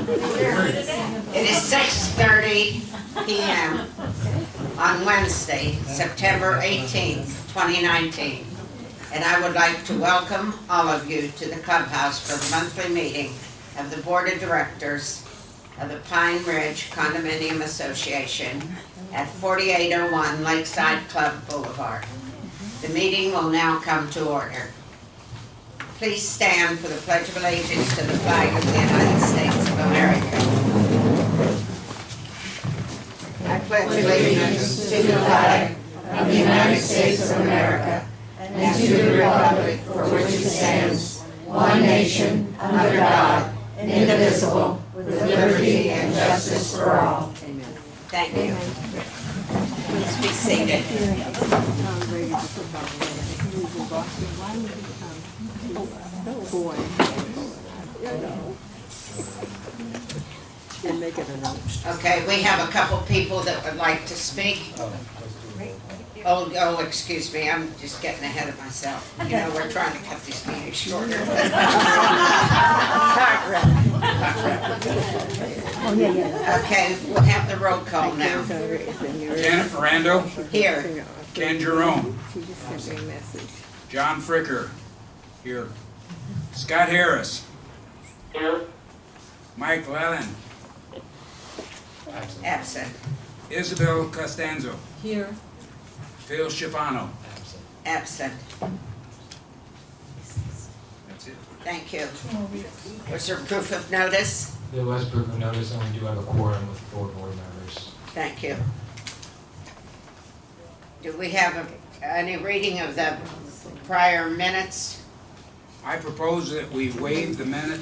It is 6:30 p.m. on Wednesday, September 18th, 2019. And I would like to welcome all of you to the clubhouse for the monthly meeting of the Board of Directors of the Pine Ridge Condominium Association at 4801 Lakeside Club Boulevard. The meeting will now come to order. Please stand for the Pledge of Allegiance to the flag of the United States of America. I pledge allegiance to the flag of the United States of America and to the republic for which it stands, one nation, under God, indivisible, with liberty and justice for all. Amen. Thank you. Please be seated. Okay, we have a couple people that would like to speak. Oh, excuse me, I'm just getting ahead of myself. You know, we're trying to cut these meetings shorter. Okay, we'll have the roll call now. Janet Mirando. Here. Ken Jerome. John Fricker. Here. Scott Harris. Here. Mike Lellen. Absent. Isabel Costanzo. Here. Phil Schifano. Absent. That's it. Thank you. Was there proof of notice? There was proof of notice, and we do have a quorum with 4 board members. Thank you. Do we have any reading of the prior minutes? I propose that we waive the minute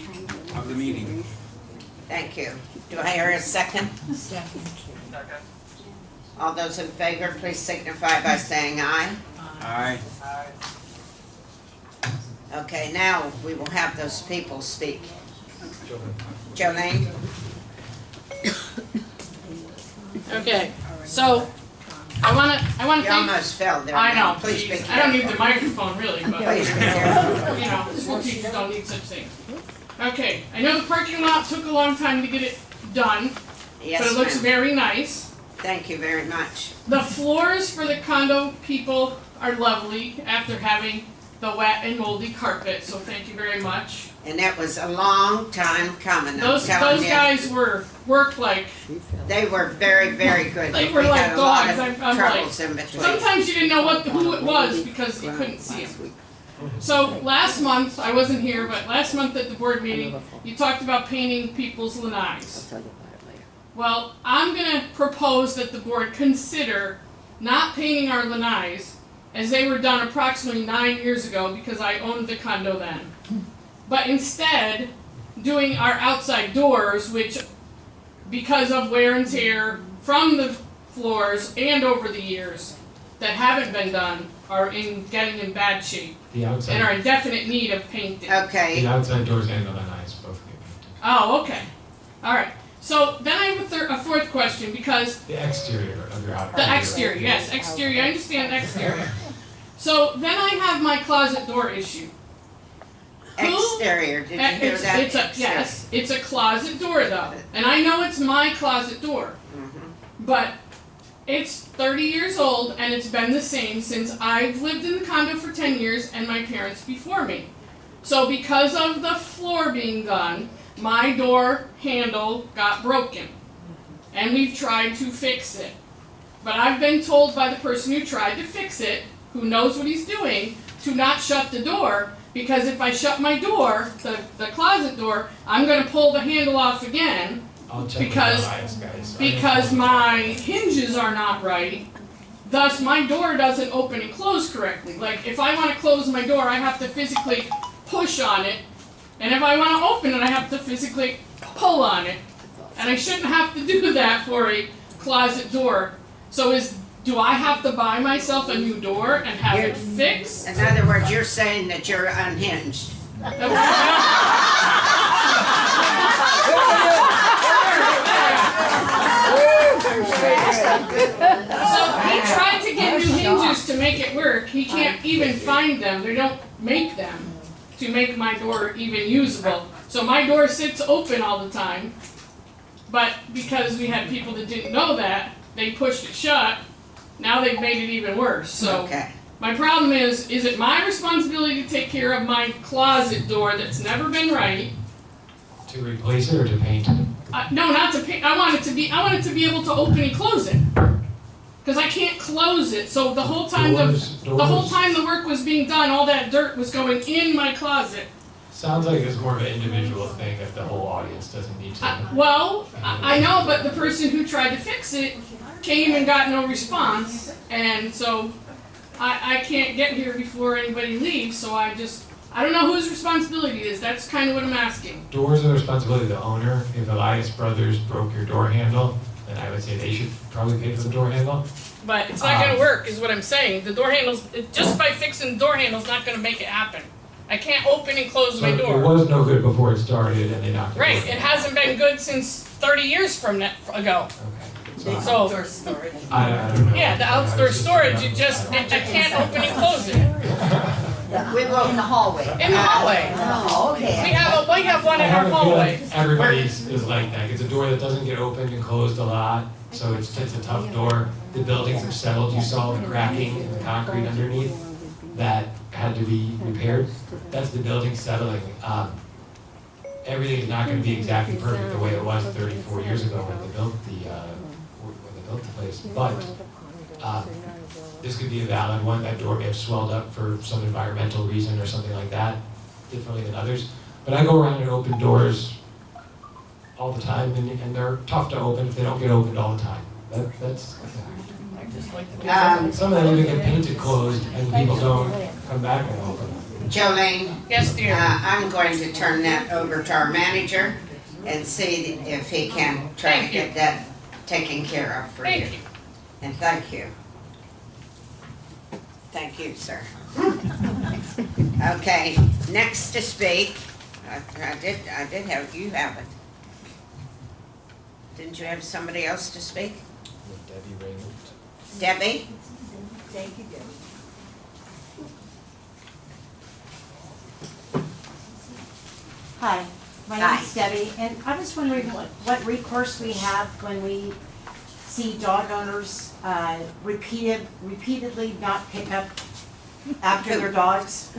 of the meeting. Thank you. Do I hear a second? Second. All those in favor, please signify by saying aye. Aye. Okay, now we will have those people speak. Jolene? Okay, so I wanna You thank. almost fell there. I know. Please be Geez, careful. I don't need the microphone really, but Please be careful. you know, school teachers don't need such things. Okay, I know the parking lot took a long time to get it done, Yes, but it looks ma'am. very nice. Thank you very much. The floors for the condo people are lovely after having the wet and moldy carpet, so thank you very much. And that was a long time coming, I'm Those telling you. guys worked like, They were very, very good. They were We like had a lot dogs. of I'm troubles in between. sometimes you didn't know who it was because you couldn't see them. So last month, I wasn't here, but last month at the board meeting, you talked about painting people's lanais. Well, I'm going to propose that the board consider not painting our lanais, as they were done approximately 9 years ago because I owned the condo then. But instead, doing our outside doors, which, because of wear and tear from the floors and over the years that haven't been done, are getting in bad shape The outside, and are in definite need of painting. Okay, the outside doors and the lanais both get painted. Oh, okay. All right. So then I have a fourth question because The exterior of your outer. the exterior, yes, exterior. I understand exterior. So then I have my closet door issue. exterior, did you hear that? Yes, it's a closet door though, and I know it's my closet door, but it's 30 years old and it's been the same since I've lived in the condo for 10 years and my parents before me. So because of the floor being done, my door handle got broken, and we've tried to fix it. But I've been told by the person who tried to fix it, who knows what he's doing, to not shut the door, because if I shut my door, the closet door, I'm going to pull the handle off again I'll check because- with the lanais guys. because my hinges are not right. Thus, my door doesn't open and close correctly. Like, if I want to close my door, I have to physically push on it. And if I want to open it, I have to physically pull on it. And I shouldn't have to do that for a closet door. So do I have to buy myself a new door and have it fixed? In other words, you're saying that you're unhinged. So he tried to get new hinges to make it work. He can't even find them. They don't make them to make my door even usable. So my door sits open all the time. But because we had people that didn't know that, they pushed it shut. Now they've made it even worse. So Okay. my problem is it my responsibility to take care of my closet door that's never been right? To replace it or to paint it? No, not to paint. I want it to be able to open and close it. Because I can't close it. So the whole time the work was being done, all that dirt was going in my closet. Sounds like it's more of an individual thing that the whole audience doesn't need to. I know, but the person who tried to fix it came and got no response, and so I can't get here before anybody leaves, so I don't know whose responsibility it is. That's kind of what I'm asking. Doors are the responsibility of the owner. If Elias Brothers broke your door handle, then I would say they should probably pay for the door handle. But it's not going to work, is what I'm saying. The door handles, just by fixing the door handle's not going to make it happen. I can't open and close my door. It was no good before it started, and they knocked it Right, over. it hasn't been good since 30 years from ago. Okay. So, Outdoor storage. I don't know. yeah, the outdoor storage, I can't open and close it. We will in the hallway. In the hallway. Oh, okay. We have one I in our have a feeling hallway. everybody's is like that. It's a door that doesn't get opened and closed a lot, so it's a tough door. The buildings have settled. You saw the cracking in the concrete underneath that had to be repaired. That's the building settling. Everything is not going to be exactly perfect the way it was 34 years ago when they built the place, but this could be a valid one. That door may have swelled up for some environmental reason or something like that, differently than others. But I go around and open doors all the time, and they're tough to open if they don't get opened all the time. That's some of them even get painted closed, and people don't come back and open them. Jolene, Yes, dear. I'm going to turn that over to our manager and see if he can try to Thank you. get that taken care of for you. Thank you. And thank you. Thank you, sir. Okay, next to speak, I did have, you have it. Didn't you have somebody else to speak? Debbie Raymond. Debbie? Thank you, Debbie. Hi, my Hi. name's Debbie, and I was wondering what recourse we have when we see dog owners repeatedly not pick up after their dogs.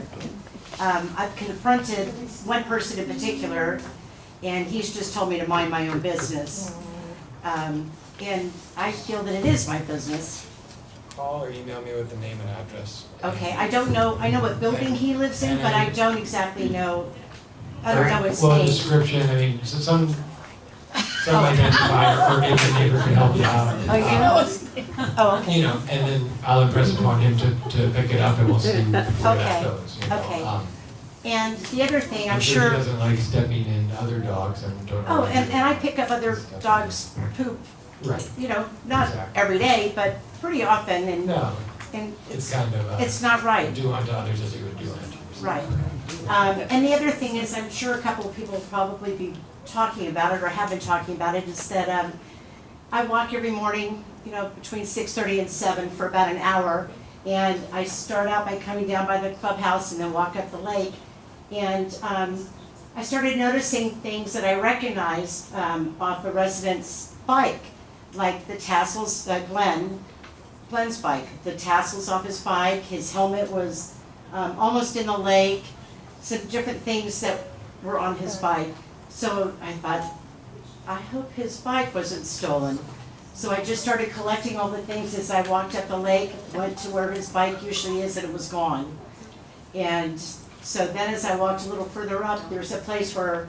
I've confronted one person in particular, and he's just told me to mind my own business. And I feel that it is my business. Call or email me with the name and address. Okay, I don't know, I know what building he lives in, but I don't exactly know, I don't know his Well, a name. description, I mean, so some identifier, or maybe the neighbor can help you out. Oh, you know? Oh, okay. You know, and then I'll impress upon him to pick it up, and we'll see where that Okay, goes. You know. okay. And the other thing, I'm he sure, doesn't like stepping in other dogs, and don't know. oh, and I pick up other dogs' poop, Right, you know, not Exactly. every day, but pretty often, and no, and it's kind of, it's not right. do unto others as you would do unto yourself. Right. And the other thing is, I'm sure a couple of people will probably be talking about it or have been talking about it, is that I walk every morning, you know, between 6:30 and 7 for about an hour. And I start out by coming down by the clubhouse and then walk up the lake. And I started noticing things that I recognized off a resident's bike, like the tassels, Glenn's bike, the tassels off his bike, his helmet was almost in the lake, some different things that were on his bike. So I thought, I hope his bike wasn't stolen. So I just started collecting all the things as I walked up the lake, went to where his bike usually is, and it was gone. And so then as I walked a little further up, there's a place where,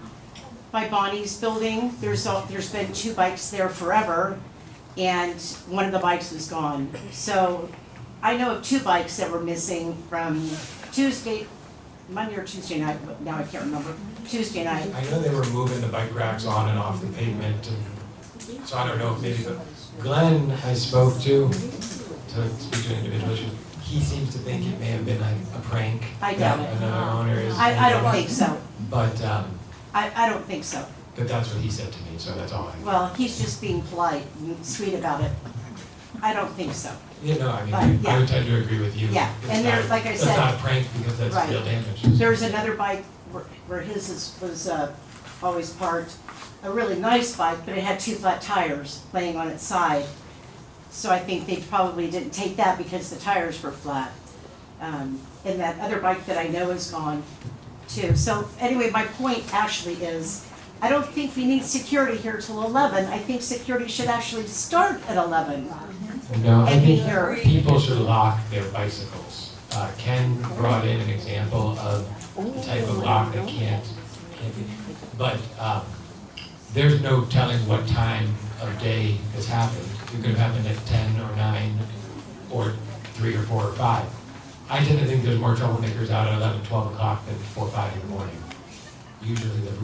by Bonnie's building, there's been 2 bikes there forever, and one of the bikes was gone. So I know of 2 bikes that were missing from Monday or Tuesday night, but now I can't remember, Tuesday night. I know they were moving the bike racks on and off the pavement, and so I don't know if maybe Glenn I spoke to speak to an individual, he seems to think it may have been a prank. I doubt it. Another owner is. I don't think so. But, I don't think so. but that's what he said to me, so that's all I. Well, he's just being polite and sweet about it. I don't think so. You know, I mean, But, I would tend to agree with you. Yeah, It's and there, not- like I That's said, not a prank because that's Right. real damage. there's another bike where his was always parked, a really nice bike, but it had 2 flat tires laying on its side. So I think they probably didn't take that because the tires were flat. And that other bike that I know is gone too. So anyway, my point actually is, I don't think we need security here till 11. I think security should actually start at 11. No, I And think here- people should lock their bicycles. Ken brought in an example of the type of lock that can't be, but there's no telling what time of day this happened. It could have happened at 10 or 9 or 3 or 4 or 5. I tend to think there's more troublemakers out at 11, 12 o'clock than 4 or 5 in the morning. Usually, if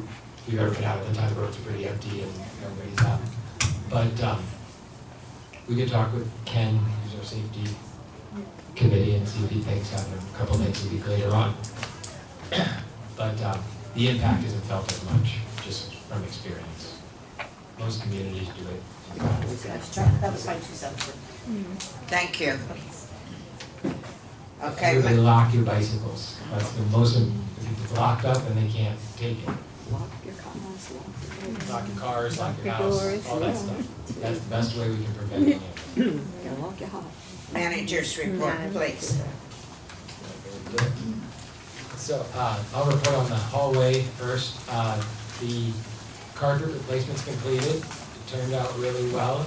you've ever been out at the time, the roads are pretty empty and nobody's out. But we could talk with Ken, who's our safety committee, and see if he thinks having a couple nights a week later on. But the impact isn't felt as much, just from experience. Most communities do it. That was my 2 cents. Thank you. Okay, Everybody lock your bicycles. That's the most, if it's locked up, then they can't take it. Lock your cars, Lock your cars, lock your house, all that stuff. That's the best way we can prevent it. lock your house. managers report, please. So, I'll report on the hallway first. The carpet replacement's completed. It turned out really well.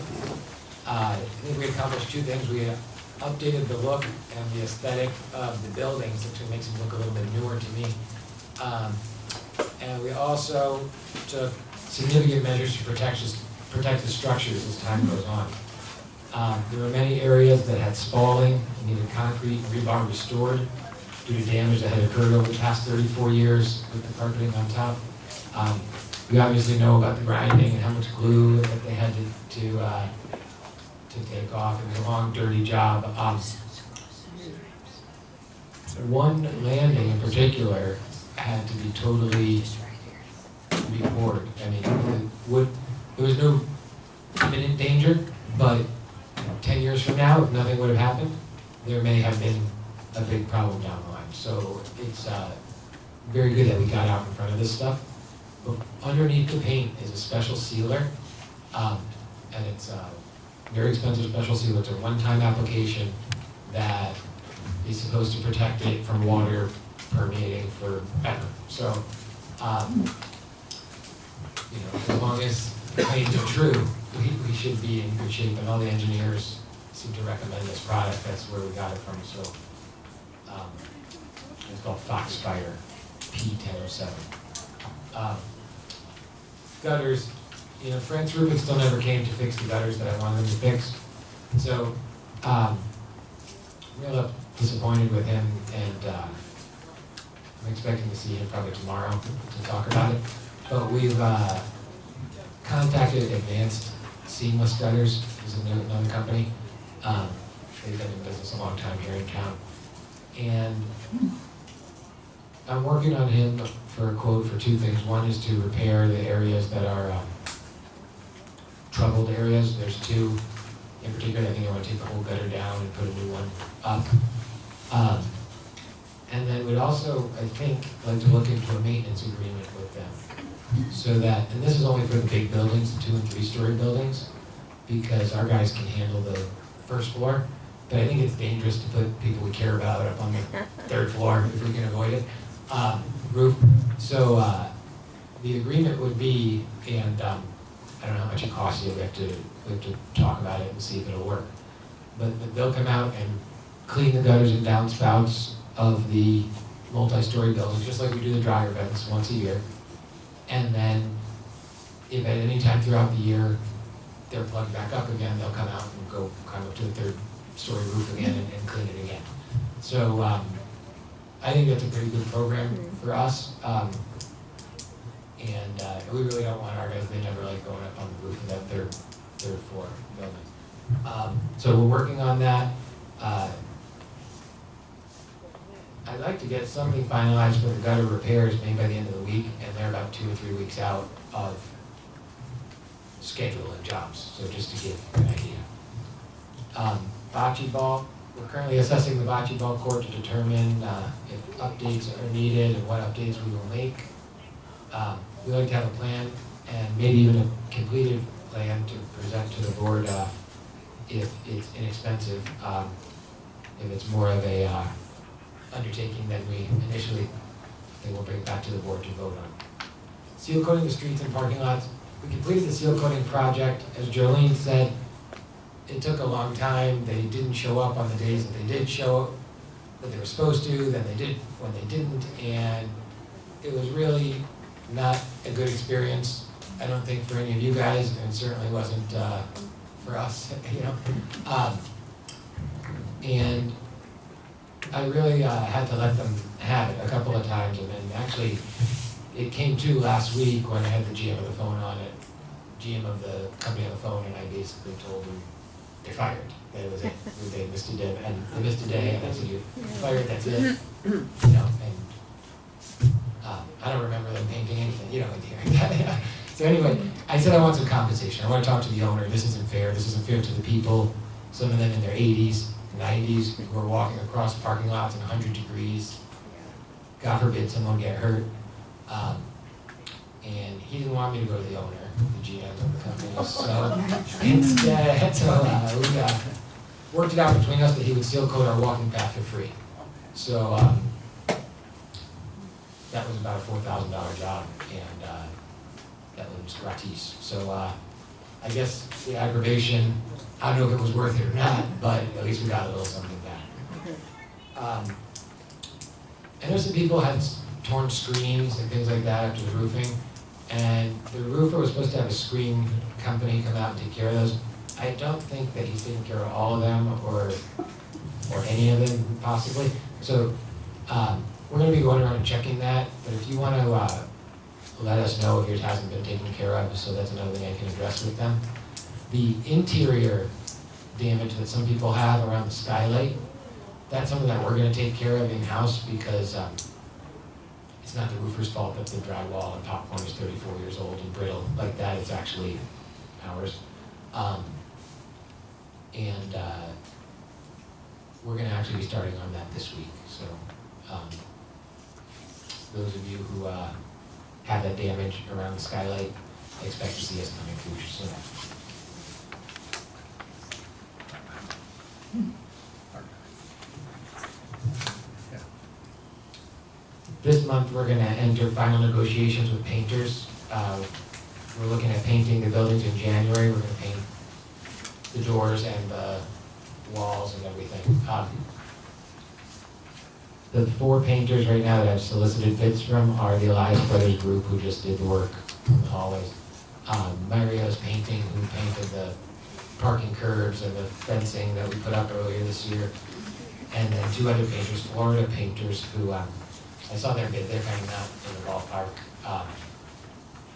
I think we accomplished 2 things. We updated the look and the aesthetic of the buildings, which makes them look a little bit newer to me. And we also took significant measures to protect the structures as time goes on. There were many areas that had spalling and needed concrete and rebar restored due to damage that had occurred over the past 34 years with the carpeting on top. We obviously know about the grinding and how much glue that they had to take off. It was a long, dirty job. One landing in particular had to be totally repoured. I mean, there was no imminent danger, but 10 years from now, if nothing would have happened, there may have been a big problem down the line. So it's very good that we got out in front of this stuff. But underneath the paint is a special sealer, and it's a very expensive special sealer. It's a one-time application that is supposed to protect it from water permeating forever. So, as long as the claims are true, we should be in good shape, and all the engineers seem to recommend this product. That's where we got it from. So, it's called Foxfire P1007. Gutters, Frank's Roofing still never came to fix the gutters that I wanted them to fix. So, I'm real disappointed with him, and I'm expecting to see him probably tomorrow to talk about it. But we've contacted Advanced Seamless Gutters, is another company. They've been in business a long time here in town. And I'm working on him for a quote for 2 things. One is to repair the areas that are troubled areas. There's 2 in particular. I think I want to take the whole gutter down and put a new one up. And then we'd also, I think, like to look into a maintenance agreement with them. So that, and this is only for the big buildings, the 2- and 3-story buildings, because our guys can handle the first floor. But I think it's dangerous to put people we care about up on the 3rd floor if we can avoid it. Roof. So the agreement would be, and I don't know how much it costs you. We have to talk about it and see if it'll work. But they'll come out and clean the gutters and downspouts of the multi-story buildings, just like we do the dryer vents once a year. And then, if at any time throughout the year they're plugged back up again, they'll come out and go climb up to the 3rd-story roof again and clean it again. So I think that's a pretty good program for us. And we really don't want our guys, they never like going up on the roof of that third floor building. So we're working on that. I'd like to get something finalized for the gutter repairs maybe by the end of the week, and they're about 2 or 3 weeks out of schedule and jobs, so just to give an idea. Bocce ball, we're currently assessing the bocce ball court to determine if updates are needed and what updates we will make. We like to have a plan and maybe even a completed plan to present to the board if it's inexpensive. If it's more of a undertaking than we initially think we'll bring it back to the board to vote on. Seal coating the streets and parking lots. We completed the seal coating project. As Jolene said, it took a long time. They didn't show up on the days that they did show up, that they were supposed to, then they did when they didn't, and it was really not a good experience. I don't think for any of you guys, and it certainly wasn't for us, you know. And I really had to let them have it a couple of times, and then actually it came to last week when I had the GM of the phone on it, GM of the company on the phone, and I basically told them they're fired. That was it. They missed a day, and they missed a day, and I said, you're fired, that's it. You know, and I don't remember them painting anything, you know, in here. So anyway, I said I want some compensation. I want to talk to the owner. This isn't fair. This isn't fair to the people, some of them in their 80s, 90s, who are walking across parking lots in 100 degrees. God forbid someone get hurt. And he didn't want me to go to the owner, the GM of the company. So instead, we worked it out between us that he would seal coat our walking path for free. So that was about a $4,000 job, and that was gratis. So I guess the aggravation, I don't know if it was worth it or not, but at least we got a little something back. I know some people had torn screens and things like that after the roofing, and the roofer was supposed to have a screen company come out and take care of those. I don't think that he's taking care of all of them or any of them possibly. So we're going to be going around and checking that, but if you want to let us know if yours hasn't been taken care of, so that's another thing I can address with them. The interior damage that some people have around the skylight, that's something that we're going to take care of in-house because it's not the roofer's fault that the drywall and popcorn is 34 years old and brittle like that. It's actually ours. And we're going to actually be starting on that this week. So those of you who have that damage around the skylight, I expect to see us coming through soon. This month, we're going to enter final negotiations with painters. We're looking at painting the buildings in January. We're going to paint the doors and the walls and everything. The 4 painters right now that I've solicited bids from are the Elias Brothers group who just did the work on the hallways. Mario's Painting, who painted the parking curbs and the fencing that we put up earlier this year. And then 2 other painters, Florida painters, who I saw their bid, they're kind of not in the ballpark.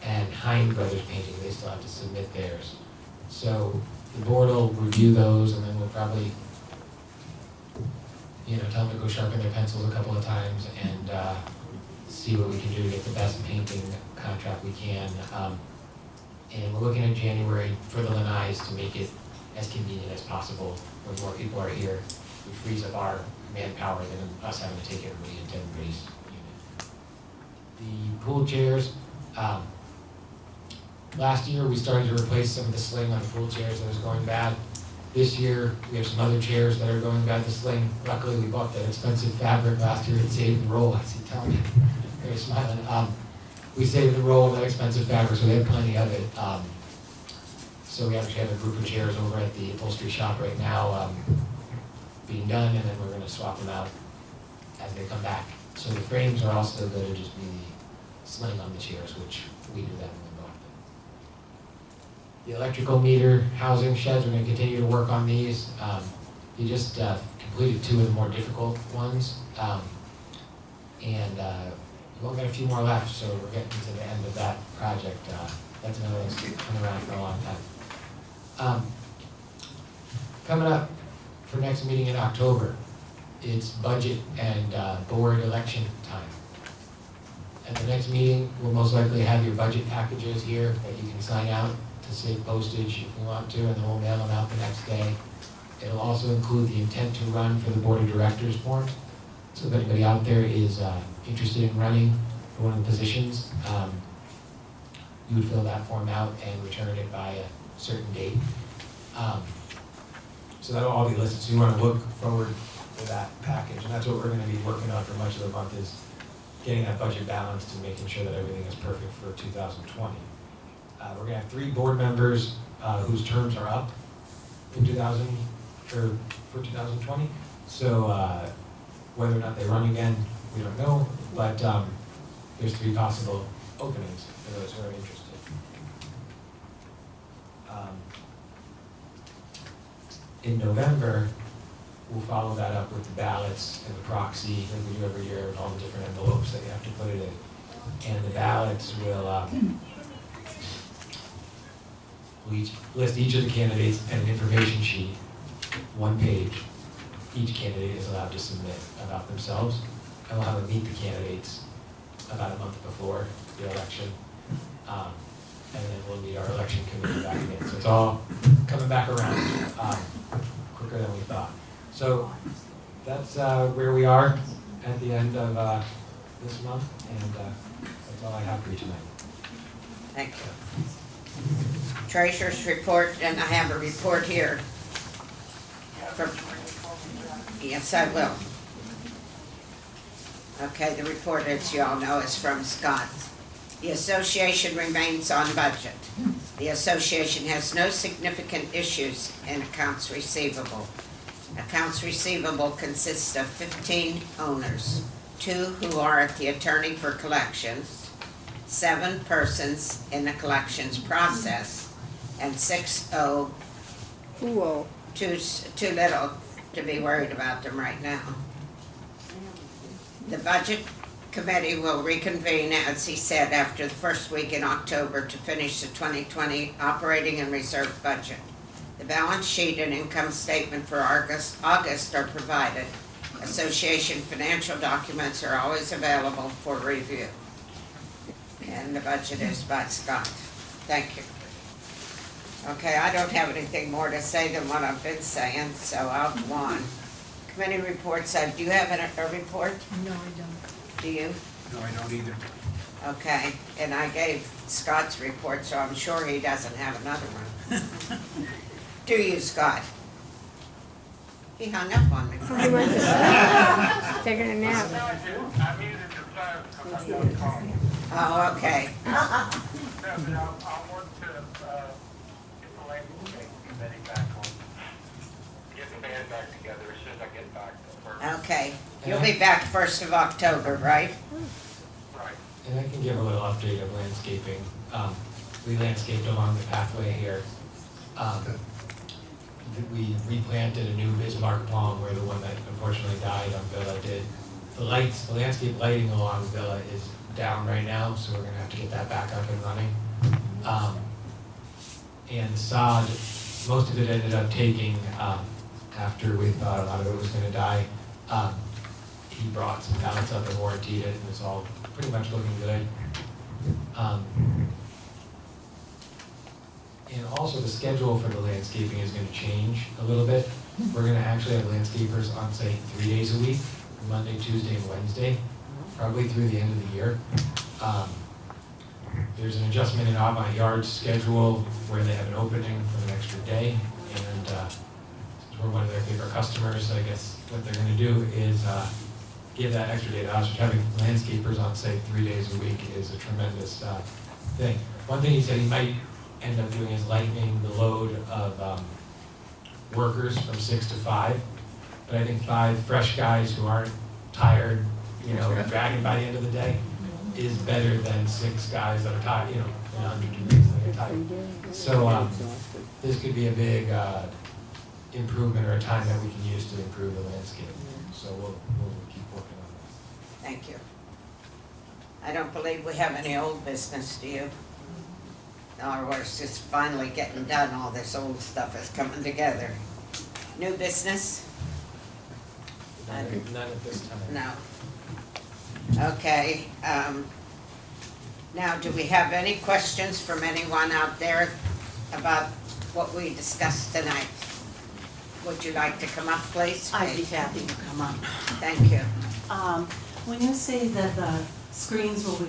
And Hind Brothers Painting, they still have to submit theirs. So the board will review those, and then we'll probably, tell them to go sharpen their pencils a couple of times and see what we can do to get the best painting contract we can. And we're looking at January for the lanais to make it as convenient as possible. When more people are here, we frees up our manpower than us having to take everybody into everybody's unit. The pool chairs, last year we started to replace some of the sling on the pool chairs that was going bad. This year we have some other chairs that are going bad. The sling, luckily we bought that expensive fabric last year and saved the roll. I see telling me, they're smiling. We saved the roll of that expensive fabric, so they have plenty of it. So we actually have a group of chairs over at the upholstery shop right now being done, and then we're going to swap them out as they come back. So the frames are also going to just be the sling on the chairs, which we knew that when we bought them. The electrical meter housing sheds, we're going to continue to work on these. We just completed 2 of the more difficult ones. We've only got a few more left, so we're getting to the end of that project. That's another one that's been around for a long time. Coming up for next meeting in October, it's budget and board election time. At the next meeting, we'll most likely have your budget packages here that you can sign out to save postage if you want to, and then we'll mail them out the next day. It'll also include the intent to run for the board of directors form. So if anybody out there is interested in running for one of the positions, you would fill that form out and return it by a certain date. So that'll all be listed, so you wanna look forward to that package, and that's what we're gonna be working on for much of the month, is getting that budget balanced and making sure that everything is perfect for 2020. We're gonna have 3 board members whose terms are up in for 2020. So whether or not they run again, we don't know, but there's 3 possible openings for those who are interested. In November, we'll follow that up with the ballots and the proxy, like we do every year, and all the different envelopes that you have to put it in. And the ballots will list each of the candidates and an information sheet, 1 page. Each candidate is allowed to submit about themselves, and we'll have a meet the candidates about a month before the election. And then we'll meet our election committee back again. So it's all coming back around quicker than we thought. So that's where we are at the end of this month, and that's all I have for you tonight. Thank you. Treasurer's report, and I have a report here. Yes, I will. Okay, the report, as you all know, is from Scott. The association remains on budget. The association has no significant issues in accounts receivable. Accounts receivable consists of 15 owners, 2 who are at the attorney for collections, 7 persons in the collections process, and 6 owe. Too little to be worried about them right now. The budget committee will reconvene, as he said, after the first week in October to finish the 2020 operating and reserve budget. The balance sheet and income statement for August are provided. Association financial documents are always available for review. And the budget is by Scott. Thank you. Okay, I don't have anything more to say than what I've been saying, so I'll go on. Committee reports, do you have a report? No, I don't. Do you? No, I don't either. Okay, and I gave Scott's report, so I'm sure he doesn't have another one. Do you, Scott? He hung up on me. He went to sleep. Taking a nap. I muted the phone because I got a call. Oh, okay. No, but I want to get the landscape committee back on, get the band back together as soon as I get back to work. Okay, you'll be back 1st of October, right? Right. And I can give a little update of landscaping. We landscaped along the pathway here. We replanted a new Bismarck palm where the one that unfortunately died on Villa did. The landscape lighting along Villa is down right now, so we're gonna have to get that back up and running. And sod, most of it ended up taking, after we thought a lot of it was gonna die. He brought some pallets up and warrantied it, and it's all pretty much looking good. And also the schedule for the landscaping is gonna change a little bit. We're gonna actually have landscapers on site 3 days a week, Monday, Tuesday, and Wednesday, probably through the end of the year. There's an adjustment in Avant Yard's schedule where they have an opening for an extra day, and since we're one of their favorite customers, I guess what they're gonna do is give that extra day to us, which having landscapers on site 3 days a week is a tremendous thing. One thing he said he might end up doing is lightening the load of workers from 6 to 5. But I think 5 fresh guys who aren't tired, dragging by the end of the day is better than 6 guys that are tired, in 100 degrees that are tired. So this could be a big improvement or a time that we can use to improve the landscape. So we'll keep working on that. Thank you. I don't believe we have any old business, do you? In other words, it's finally getting done, all this old stuff is coming together. New business? None at this time. No. Okay, now do we have any questions from anyone out there about what we discussed tonight? Would you like to come up, please? I'd be happy to come up. Thank you. When you say that the screens will be,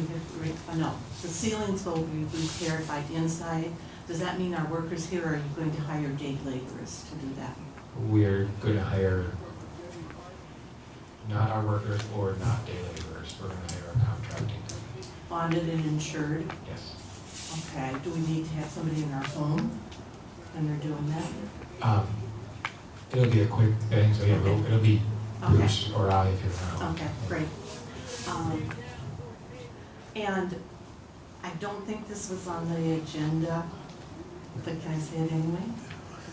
no, the ceilings will be repaired by the inside. Does that mean our workers here, or are you going to hire day laborers to do that? We're going to hire not our workers or not day laborers. We're going to hire a contracting company. Bonded and insured? Yes. Okay, do we need to have somebody in our home when they're doing that? It'll be a quick thing, so yeah, it'll be Okay. Bruce or I if you're not. Okay, great. And I don't think this was on the agenda, but can I say it anyway?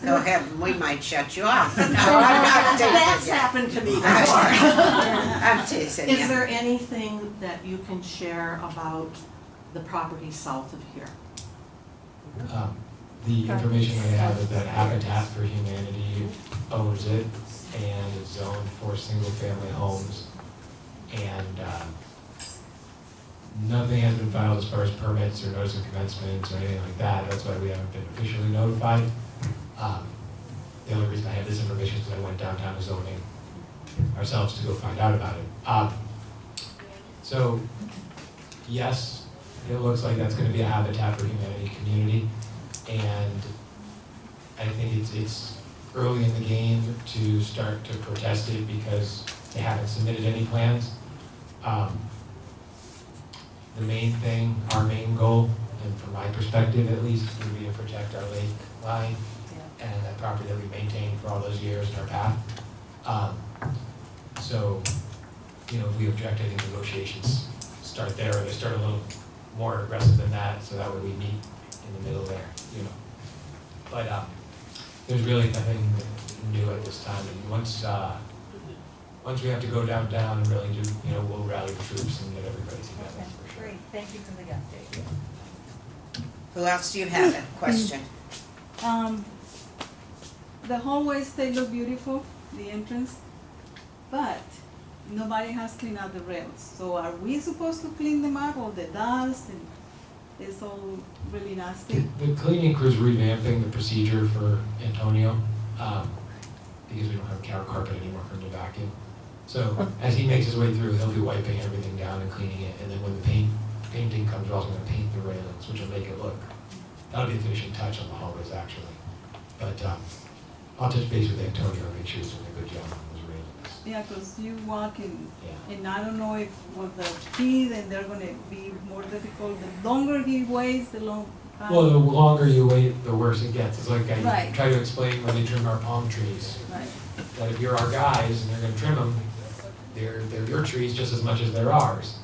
Go ahead, we might shut you off. No, I'm teasing That's you. happened to me before. I'm teasing Is you. there anything that you can share about the property south of here? The information I have is that Habitat for Humanity owns it and is zoned for single-family homes. And nothing has been filed as far as permits or notice of commencement or anything like that. That's why we haven't been officially notified. The only reason I have this information is because I went downtown to zoning ourselves to go find out about it. So, yes, it looks like that's going to be a Habitat for Humanity community. And I think it's early in the game to start to protest it because they haven't submitted any plans. The main thing, our main goal, and from my perspective at least, would be to protect our lake line and that property that we maintained for all those years in our path. So, you know, if we object, I think negotiations start there, or they start a little more aggressive than that, so that way we meet in the middle there, you know. But there's really nothing new at this time, and once we have to go downtown and really do, you know, we'll rally the troops and get everybody together for sure. Great, thank you for the update. Who else do you have a question? The hallways, they look beautiful, the entrance, but nobody has cleaned out the rails. So are we supposed to clean them up, all the dust, and it's all really nasty? The cleaning crew's revamping the procedure for Antonio, because we don't have a carpet anymore for him to vacuum. So as he makes his way through, he'll be wiping everything down and cleaning it, and then when the painting comes, we're also gonna paint the railings, which will make it look, that'll be the finishing touch on the hallways actually. But I'll touch base with Antonio and make sure he's doing a good job on those railings. Yeah, because you walk in, Yeah. and I don't know if with the key, then they're gonna be more difficult. The longer he waits, the long. Well, the longer you wait, the worse it gets. It's like I Right. try to explain when they trim our palm trees, Right. that if you're our guys and you're gonna trim them, they're your trees just as much as they're ours.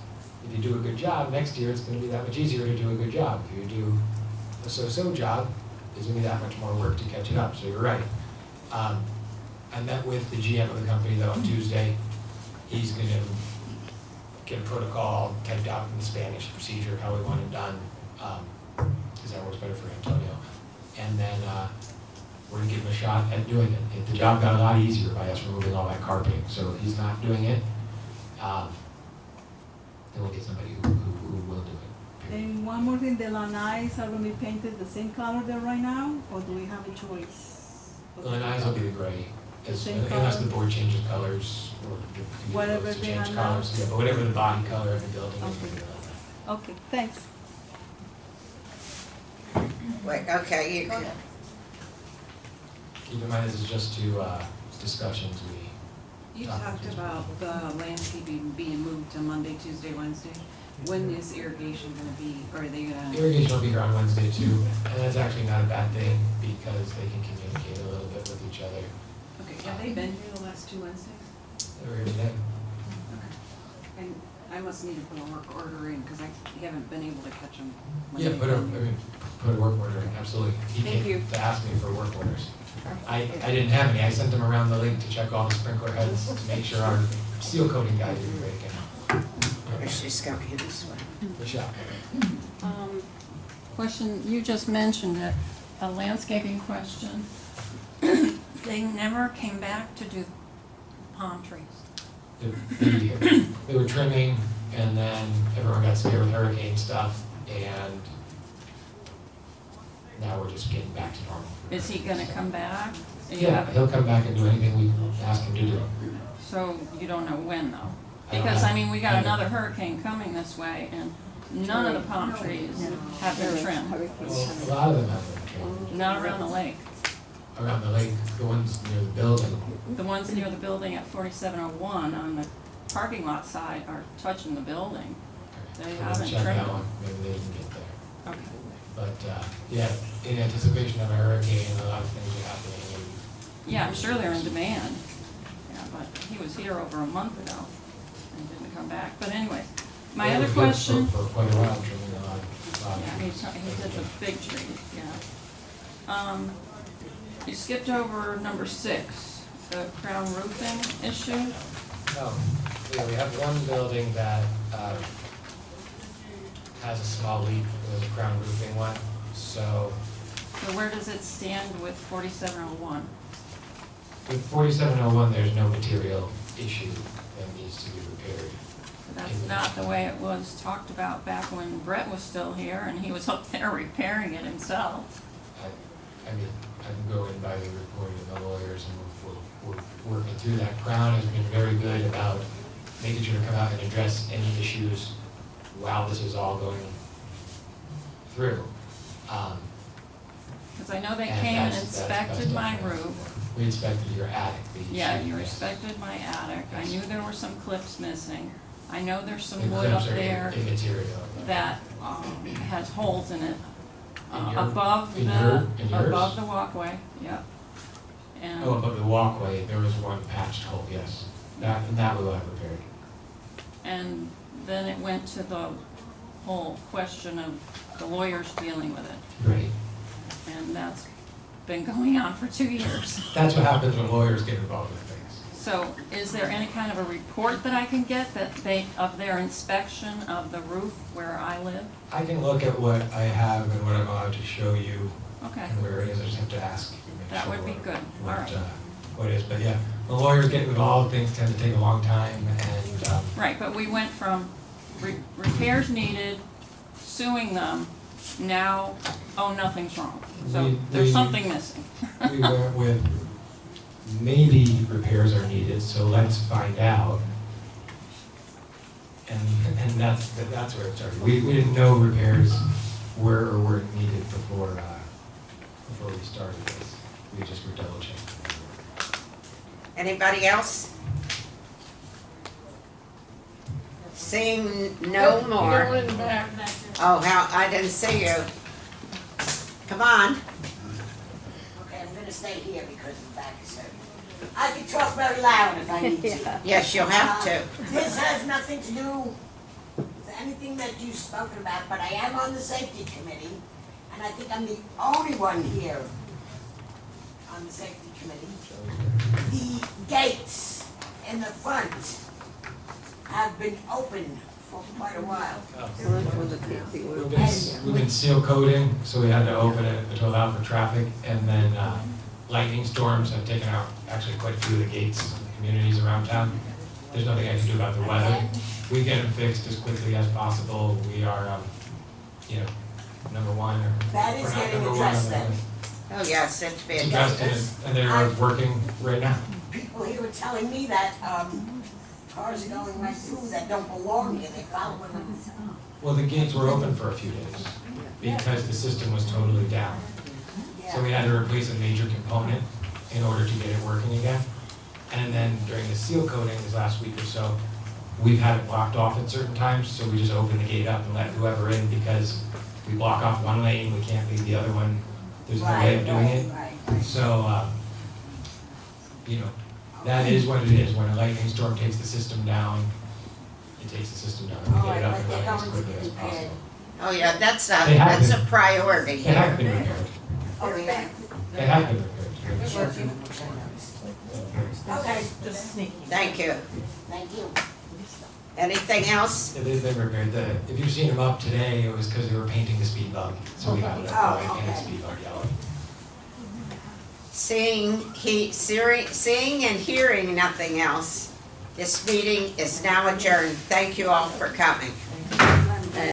If you do a good job, next year it's gonna be that much easier to do a good job. If you do a so-so job, there's gonna be that much more work to catch it up, so you're right. I met with the GM of the company though on Tuesday. He's gonna get a protocol typed out in Spanish, procedure, how we want it done, because that works better for Antonio. And then we're gonna give him a shot at doing it. The job got a lot easier by us removing all that carpeting, so if he's not doing it, then we'll get somebody who will do it. period. And one more thing, the lanais are gonna be painted the same color they're right now, or do we have a choice? The eyes will be the gray, Same unless the color? board changes colors or Whatever votes to they change are colors. now? Yeah, but whatever the body color of the building is. Okay. we'll do that. Okay, thanks. Wait, okay, you can, Keep in mind, this is just to discussions You Talk talked to us. about the landscaping being moved to Monday, Tuesday, Wednesday. When is irrigation gonna be, or are they gonna? Irrigation will be here on Wednesday too, and that's actually not a bad thing because they can communicate a little bit with each other. Okay, have they been here the last 2 Wednesdays? They were here today. Okay. And I must need to put a work order in, cause I haven't been able to catch them. Yeah, put a work order in, absolutely. He Thank you. came to ask me for work orders. I didn't have any, I sent him around the link to check all the sprinkler heads to make sure our seal coating guy didn't break in. she's coming this way. Michelle? Question, you just mentioned it, a landscaping question. They never came back to do palm trees. They were trimming, and then everyone got scared with hurricane stuff, and now we're just getting back to normal. Is he gonna come back? Yeah, he'll come back and do anything we ask him to do. So you don't know when though? Because, I mean, we got another hurricane coming this way, and none of the palm trees have been trimmed. Well, a lot of them have been trimmed. Not around the lake. Around the lake, the ones near the building. The ones near the building at 4701 on the parking lot side are touching the building. They So haven't we'll check trimmed that them. one, maybe they can get there. Okay. But, yeah, in anticipation of a hurricane, a lot of things are happening. Yeah, I'm sure they're in demand. Yeah, but he was here over a month ago and didn't come back. But anyway, my He other was good question. For quite a while, trimming a lot of Yeah, trees. he did the big trees, yeah. You skipped over number 6, the crown roofing issue. Oh, yeah, we have one building that has a small leak where the crown roofing went, so So where does it stand with 4701? with 4701, there's no material issue that needs to be repaired. That's not the way it was talked about back when Brett was still here and he was up there repairing it himself. I mean, I can go in by the report of the lawyers and we're working through that. Crown has been very good about making sure to come out and address any issues while this is all going through. Because I know they And came and that's inspected my definitely- roof. We inspected your attic. Yeah, you inspected my attic. I knew there were some clips missing. I know there's some The wood up clips are there immaterial. that has holes in it. In your- Above in the, yours? above the walkway, yep. And, Oh, above the walkway, there was one patched hole, yes. That we will have repaired. and then it went to the whole question of the lawyers dealing with it. Right. And that's been going on for 2 years. That's what happens when lawyers get involved with things. So is there any kind of a report that I can get of their inspection of the roof where I live? I can look at what I have and what I'm allowed to show you Okay, and where it is. I just have to ask you to make that sure would be what- good, all what, right. what it is. But yeah, when lawyers get involved, things tend to take a long time and, Right, but we went from repairs needed, suing them, now, oh, nothing's wrong. So there's something missing. we went with maybe repairs are needed, so let's find out. And that's where it started. We didn't know repairs were or weren't needed before we started this. We just were double checking. Anybody else? Seeing no more. You got one in the back. Oh, how, I didn't see you. Come on. Okay, I'm gonna stay here because the back is hurting. I can talk very loud if I need to. Yes, you'll have to. This has nothing to do with anything that you've spoken about, but I am on the safety committee, and I think I'm the only one here on the safety committee. The gates in the front have been open for quite a while. We've been seal coating, so we had to open it to allow for traffic, and then lightning storms have taken out actually quite a few of the gates in the communities around town. There's nothing I can do about the weather. We get them fixed as quickly as possible. We are, number one. That is getting addressed then. Oh, yes, it's It's been. addressed and they're working right now. People here are telling me that cars are going right through that don't belong here, they're following them. Well, the gates were open for a few days because the system was totally down. So we had to replace a major component in order to get it working again. And then during the seal coating this last week or so, we've had it blocked off at certain times, so we just open the gate up and let whoever in because we block off one lane, we can't leave the other one. There's no way of doing it. So, that is what it is. When a lightning storm takes the system down, it takes the system down. We get it up and running as quickly as possible. Oh, yeah, that's They have a been. priority They have here. been repaired. Oh, yeah. They have been repaired. Okay, Just sneaky. Thank you. thank you. Anything else? Yeah, they've been repaired. If you've seen them up today, it was because they were painting the speed bump. So we got it up, and painted the speed bump yellow. Seeing and hearing nothing else, this meeting is now adjourned. Thank you all for coming.